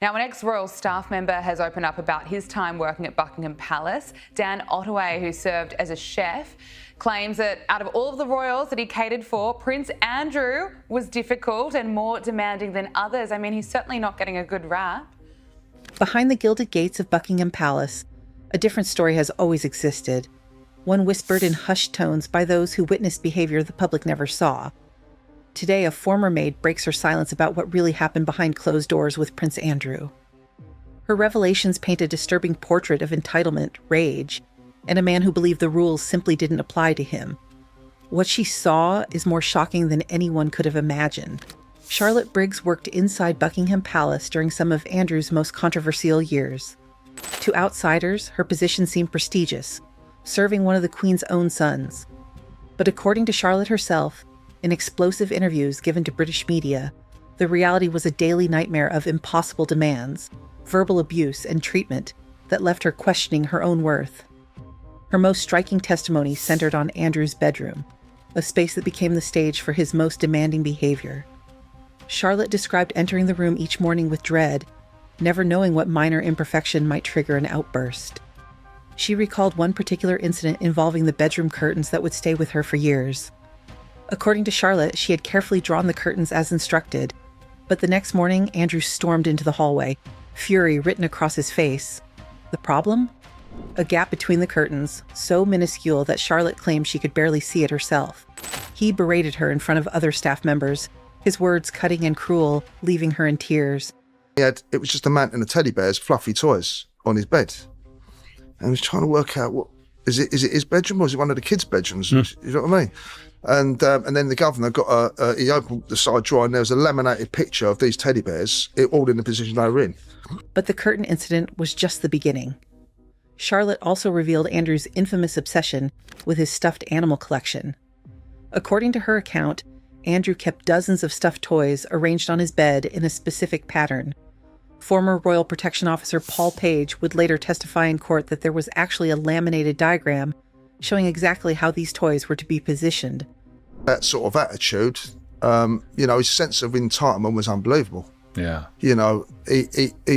Now, an ex-royal staff member has opened up about his time working at Buckingham Palace. Dan Ottaway, who served as a chef, claims that out of all of the royals that he catered for, Prince Andrew was difficult and more demanding than others. I mean, he's certainly not getting a good rap. Behind the gilded gates of Buckingham Palace, a different story has always existed, one whispered in hushed tones by those who witnessed behavior the public never saw. Today, a former maid breaks her silence about what really happened behind closed doors with Prince Andrew. Her revelations paint a disturbing portrait of entitlement, rage, and a man who believed the rules simply didn't apply to him. What she saw is more shocking than anyone could have imagined. Charlotte Briggs worked inside Buckingham Palace during some of Andrew's most controversial years. To outsiders, her position seemed prestigious, serving one of the Queen's own sons. But according to Charlotte herself, in explosive interviews given to British media, the reality was a daily nightmare of impossible demands, verbal abuse, and treatment that left her questioning her own worth. Her most striking testimony centered on Andrew's bedroom, a space that became the stage for his most demanding behavior. Charlotte described entering the room each morning with dread, never knowing what minor imperfection might trigger an outburst. She recalled one particular incident involving the bedroom curtains that would stay with her for years. According to Charlotte, she had carefully drawn the curtains as instructed, but the next morning, Andrew stormed into the hallway, fury written across his face. The problem? A gap between the curtains, so minuscule that Charlotte claimed she could barely see it herself. He berated her in front of other staff members, his words cutting and cruel, leaving her in tears. It was just a man and a teddy bear's fluffy toys on his bed. And he was trying to work out, what is it his bedroom or is it one of the kids' bedrooms? You know what I mean? And then the governor he opened the side drawer and there was a laminated picture of these teddy bears, all in the position they were in. But the curtain incident was just the beginning. Charlotte also revealed Andrew's infamous obsession with his stuffed animal collection. According to her account, Andrew kept dozens of stuffed toys arranged on his bed in a specific pattern. Former Royal Protection Officer Paul Page would later testify in court that there was actually a laminated diagram showing exactly how these toys were to be positioned. That sort of attitude, his sense of entitlement was unbelievable. Yeah. He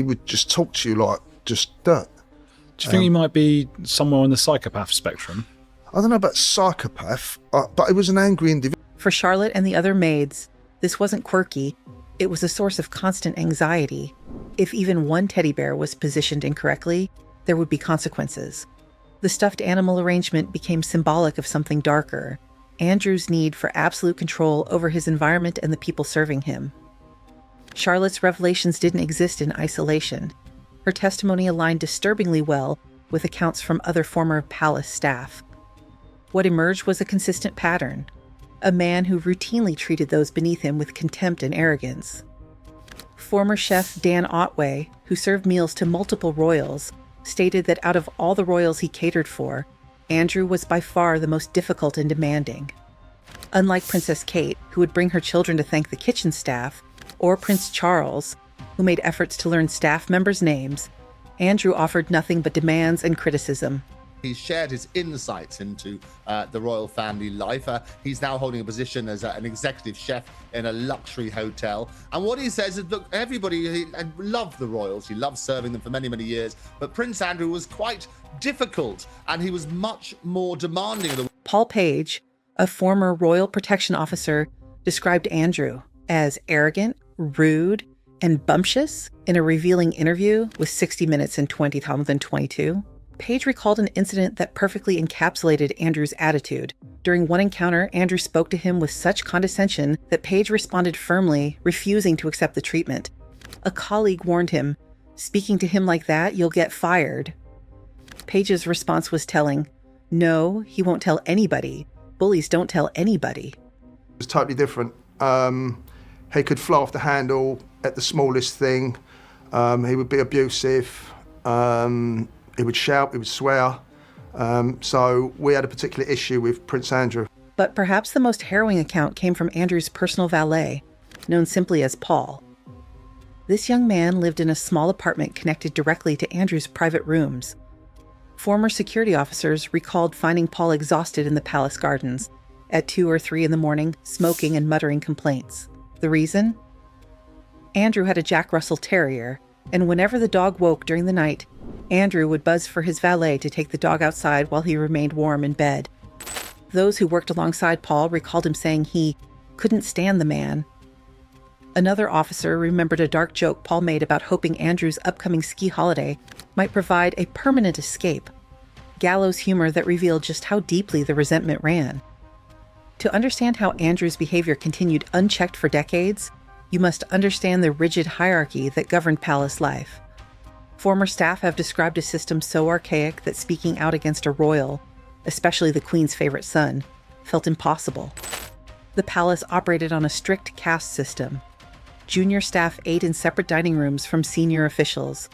would just talk to you like just dirt. Do you think he might be somewhere on the psychopath spectrum? I don't know about psychopath, but he was an angry individual. For Charlotte and the other maids, this wasn't quirky. It was a source of constant anxiety. If even one teddy bear was positioned incorrectly, there would be consequences. The stuffed animal arrangement became symbolic of something darker, Andrew's need for absolute control over his environment and the people serving him. Charlotte's revelations didn't exist in isolation. Her testimony aligned disturbingly well with accounts from other former palace staff. What emerged was a consistent pattern. A man who routinely treated those beneath him with contempt and arrogance. Former chef Dan Ottaway, who served meals to multiple royals, stated that out of all the royals he catered for, Andrew was by far the most difficult and demanding. Unlike Princess Kate, who would bring her children to thank the kitchen staff, or Prince Charles, who made efforts to learn staff members' names, Andrew offered nothing but demands and criticism. He's shared his insights into the royal family life. He's now holding a position as an executive chef in a luxury hotel. And what he says is, look, everybody loved the royals. He loved serving them for many, many years. But Prince Andrew was quite difficult and he was much more demanding of the... Paul Page, a former royal protection officer, described Andrew as arrogant, rude, and bumptious in a revealing interview with 60 Minutes in 2022. Page recalled an incident that perfectly encapsulated Andrew's attitude. During one encounter, Andrew spoke to him with such condescension that Page responded firmly, refusing to accept the treatment. A colleague warned him, "Speaking to him like that, you'll get fired." Page's response was telling. No, he won't tell anybody. Bullies don't tell anybody. It was totally different. He could fly off the handle at the smallest thing. He would be abusive. He would shout, he would swear. So we had a particular issue with Prince Andrew. But perhaps the most harrowing account came from Andrew's personal valet, known simply as Paul. This young man lived in a small apartment connected directly to Andrew's private rooms. Former security officers recalled finding Paul exhausted in the palace gardens at 2 or 3 in the morning, smoking and muttering complaints. The reason? Andrew had a Jack Russell Terrier, And whenever the dog woke during the night, Andrew would buzz for his valet to take the dog outside while he remained warm in bed. Those who worked alongside Paul recalled him saying he couldn't stand the man. Another officer remembered a dark joke Paul made about hoping Andrew's upcoming ski holiday might provide a permanent escape. Gallows humor that revealed just how deeply the resentment ran. To understand how Andrew's behavior continued unchecked for decades, you must understand the rigid hierarchy that governed palace life. Former staff have described a system so archaic that speaking out against a royal, especially the Queen's favorite son, felt impossible. The palace operated on a strict caste system. Junior staff ate in separate dining rooms from senior officials.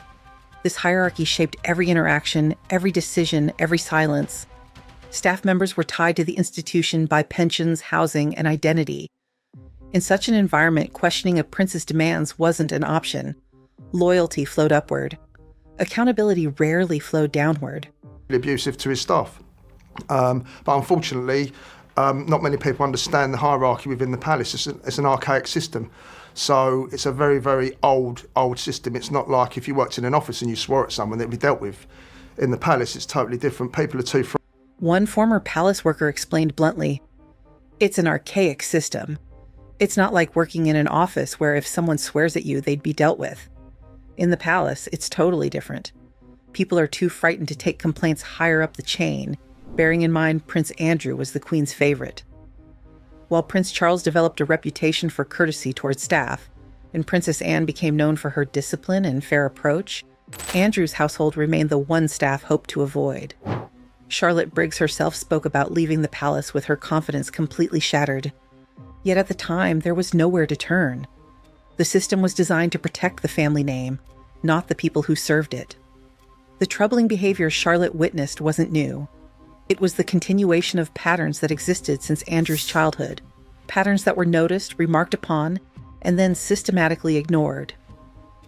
This hierarchy shaped every interaction, every decision, every silence. Staff members were tied to the institution by pensions, housing, and identity. In such an environment, questioning a prince's demands wasn't an option. Loyalty flowed upward. Accountability rarely flowed downward. Abusive to his staff. But unfortunately, not many people understand the hierarchy within the palace. It's an archaic system. So it's a very, very old system. It's not like if you worked in an office and you swore at someone, that'd be dealt with. In the palace, it's totally different. People are too. One former palace worker explained bluntly, "It's an archaic system. It's not like working in an office where if someone swears at you, they'd be dealt with. In the palace, it's totally different. People are too frightened to take complaints higher up the chain, bearing in mind Prince Andrew was the Queen's favorite." While Prince Charles developed a reputation for courtesy towards staff, and Princess Anne became known for her discipline and fair approach, Andrew's household remained the one staff hoped to avoid. Charlotte Briggs herself spoke about leaving the palace with her confidence completely shattered. Yet at the time, there was nowhere to turn. The system was designed to protect the family name, not the people who served it. The troubling behavior Charlotte witnessed wasn't new. It was the continuation of patterns that existed since Andrew's childhood, patterns that were noticed, remarked upon, and then systematically ignored.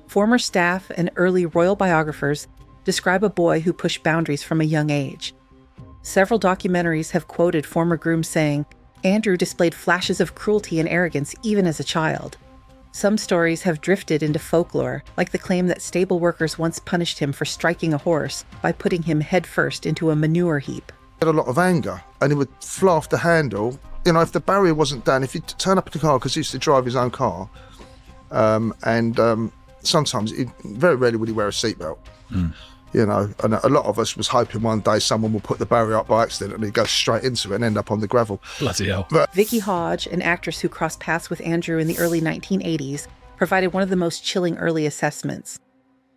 Former staff and early royal biographers describe a boy who pushed boundaries from a young age. Several documentaries have quoted former grooms saying, Andrew displayed flashes of cruelty and arrogance even as a child. Some stories have drifted into folklore, like the claim that stable workers once punished him for striking a horse by putting him headfirst into a manure heap. He had a lot of anger, and he would fly off the handle. You know, if the barrier wasn't down, if he'd turn up in the car, because he used to drive his own car, sometimes, very rarely would he wear a seatbelt. You know, and a lot of us was hoping one day someone would put the barrier up by accident and he'd go straight into it and end up on the gravel. Bloody hell. Vicky Hodge, an actress who crossed paths with Andrew in the early 1980s, provided one of the most chilling early assessments.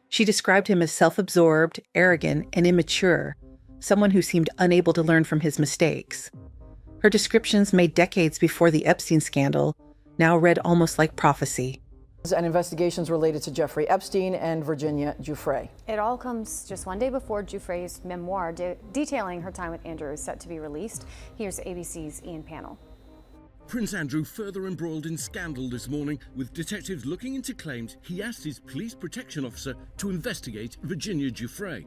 She described him as self-absorbed, arrogant, and immature, someone who seemed unable to learn from his mistakes. Her descriptions, made decades before the Epstein scandal, now read almost like prophecy. And investigations related to Jeffrey Epstein and Virginia Giuffre. It all comes just one day before Giuffre's memoir detailing her time with Andrew is set to be released. Here's ABC's Ian Pannell. Prince Andrew further embroiled in scandal this morning, with detectives looking into claims he asked his police protection officer to investigate Virginia Giuffre.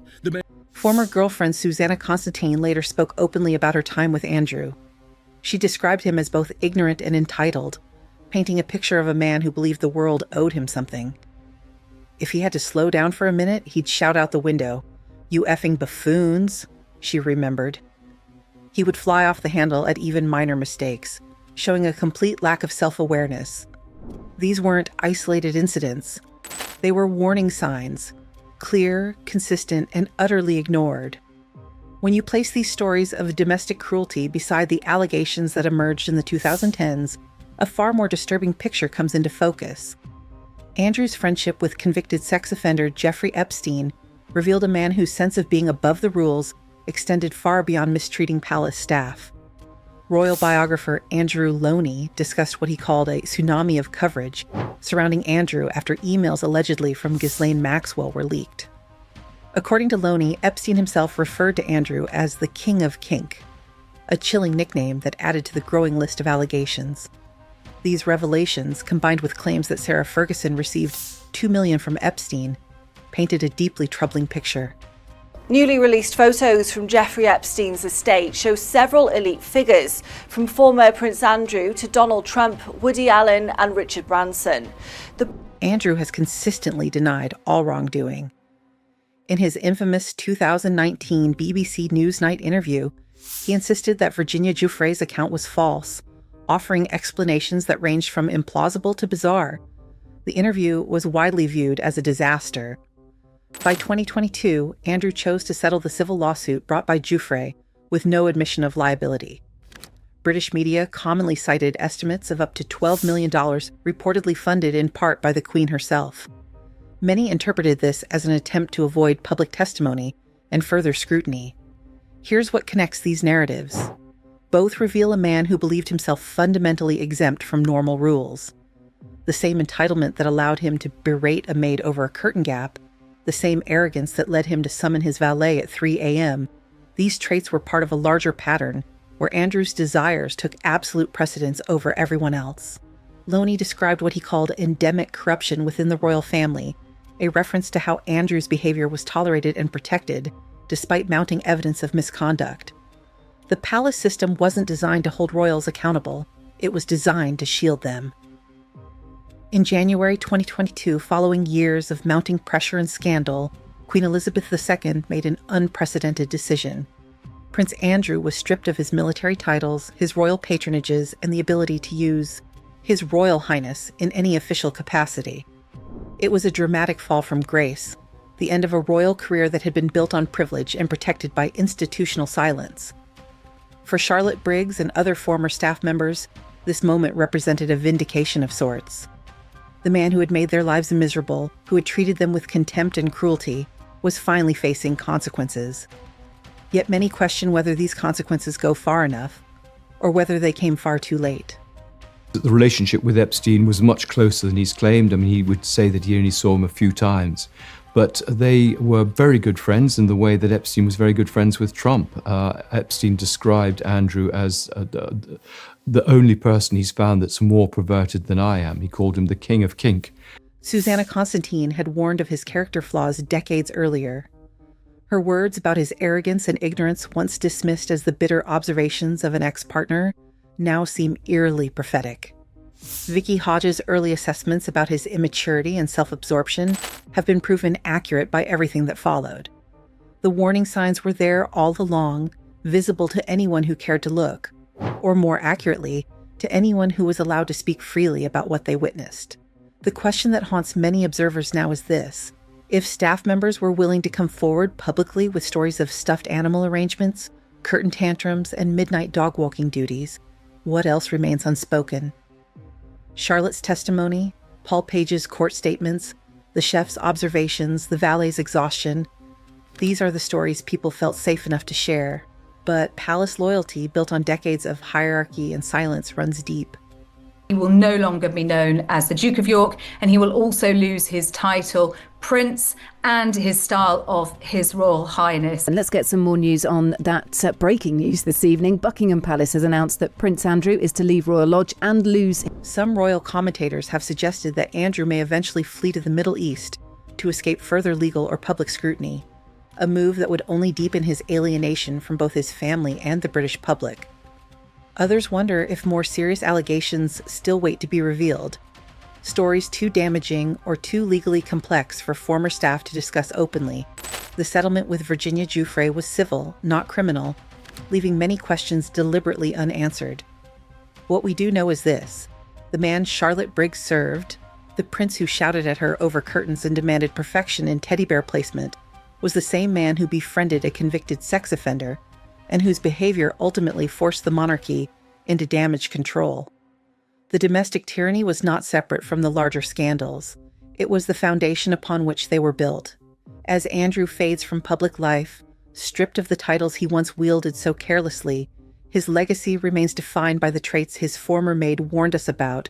Former girlfriend Susanna Constantine later spoke openly about her time with Andrew. She described him as both ignorant and entitled, painting a picture of a man who believed the world owed him something. If he had to slow down for a minute, he'd shout out the window, "You effing buffoons," she remembered. He would fly off the handle at even minor mistakes, showing a complete lack of self-awareness. These weren't isolated incidents. They were warning signs, clear, consistent, and utterly ignored. When you place these stories of domestic cruelty beside the allegations that emerged in the 2010s, a far more disturbing picture comes into focus. Andrew's friendship with convicted sex offender Jeffrey Epstein revealed a man whose sense of being above the rules extended far beyond mistreating palace staff. Royal biographer Andrew Loney discussed what he called a tsunami of coverage surrounding Andrew after emails allegedly from Ghislaine Maxwell were leaked. According to Loney, Epstein himself referred to Andrew as the King of Kink, a chilling nickname that added to the growing list of allegations. These revelations, combined with claims that Sarah Ferguson received $2 million from Epstein, painted a deeply troubling picture. Newly released photos from Jeffrey Epstein's estate show several elite figures, from former Prince Andrew to Donald Trump, Woody Allen and Richard Branson. The Andrew has consistently denied all wrongdoing. In his infamous 2019 BBC Newsnight interview, he insisted that Virginia Giuffre's account was false, offering explanations that ranged from implausible to bizarre. The interview was widely viewed as a disaster. By 2022, Andrew chose to settle the civil lawsuit brought by Giuffre with no admission of liability. British media commonly cited estimates of up to $12 million reportedly funded in part by the Queen herself. Many interpreted this as an attempt to avoid public testimony and further scrutiny. Here's what connects these narratives. Both reveal a man who believed himself fundamentally exempt from normal rules. The same entitlement that allowed him to berate a maid over a curtain gap, the same arrogance that led him to summon his valet at 3 a.m., these traits were part of a larger pattern where Andrew's desires took absolute precedence over everyone else. Loney described what he called endemic corruption within the royal family, a reference to how Andrew's behavior was tolerated and protected, despite mounting evidence of misconduct. The palace system wasn't designed to hold royals accountable. It was designed to shield them. In January 2022, following years of mounting pressure and scandal, Queen Elizabeth II made an unprecedented decision. Prince Andrew was stripped of his military titles, his royal patronages, and the ability to use His Royal Highness in any official capacity. It was a dramatic fall from grace, the end of a royal career that had been built on privilege and protected by institutional silence. For Charlotte Briggs and other former staff members, this moment represented a vindication of sorts. The man who had made their lives miserable, who had treated them with contempt and cruelty, was finally facing consequences. Yet many question whether these consequences go far enough, or whether they came far too late. The relationship with Epstein was much closer than he's claimed. I mean, he would say that he only saw him a few times. But they were very good friends in the way that Epstein was very good friends with Trump. Epstein described Andrew as the only person he's found that's more perverted than I am. He called him the king of kink. Susanna Constantine had warned of his character flaws decades earlier. Her words about his arrogance and ignorance, once dismissed as the bitter observations of an ex-partner, now seem eerily prophetic. Vicky Hodges' early assessments about his immaturity and self-absorption have been proven accurate by everything that followed. The warning signs were there all along, visible to anyone who cared to look, or more accurately, to anyone who was allowed to speak freely about what they witnessed. The question that haunts many observers now is this: if staff members were willing to come forward publicly with stories of stuffed animal arrangements, curtain tantrums, and midnight dog walking duties, what else remains unspoken? Charlotte's testimony, Paul Page's court statements, the chef's observations, the valet's exhaustion. These are the stories people felt safe enough to share. But palace loyalty, built on decades of hierarchy and silence, runs deep. He will no longer be known as the Duke of York, and he will also lose his title Prince and his style of His Royal Highness. And let's get some more news on that breaking news this evening. Buckingham Palace has announced that Prince Andrew is to leave Royal Lodge and lose. Some royal commentators have suggested that Andrew may eventually flee to the Middle East to escape further legal or public scrutiny, a move that would only deepen his alienation from both his family and the British public. Others wonder if more serious allegations still wait to be revealed. Stories too damaging or too legally complex for former staff to discuss openly. The settlement with Virginia Giuffre was civil, not criminal, leaving many questions deliberately unanswered. What we do know is this: the man Charlotte Briggs served, the prince who shouted at her over curtains and demanded perfection in teddy bear placement, was the same man who befriended a convicted sex offender and whose behavior ultimately forced the monarchy into damage control. The domestic tyranny was not separate from the larger scandals. It was the foundation upon which they were built. As Andrew fades from public life, stripped of the titles he once wielded so carelessly, his legacy remains defined by the traits his former maid warned us about: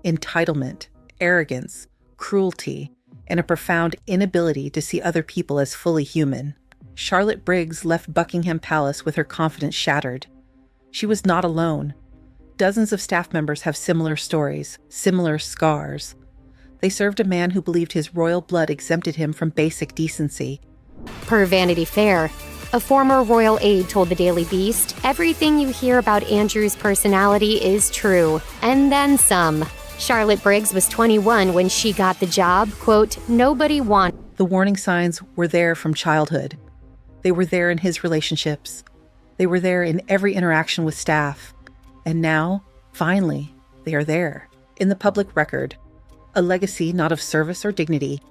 entitlement, arrogance, cruelty, and a profound inability to see other people as fully human. Charlotte Briggs left Buckingham Palace with her confidence shattered. She was not alone. Dozens of staff members have similar stories, similar scars. They served a man who believed his royal blood exempted him from basic decency. Per Vanity Fair, a former royal aide told the Daily Beast, "Everything you hear about Andrew's personality is true, and then some." Charlotte Briggs was 21 when she got the job. Quote, nobody wanted. The warning signs were there from childhood. They were there in his relationships. They were there in every interaction with staff. And now, finally, they are there, in the public record. A legacy not of service or dignity,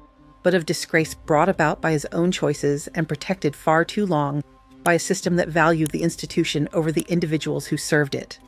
but of disgrace brought about by his own choices and protected far too long by a system that valued the institution over the individuals who served it.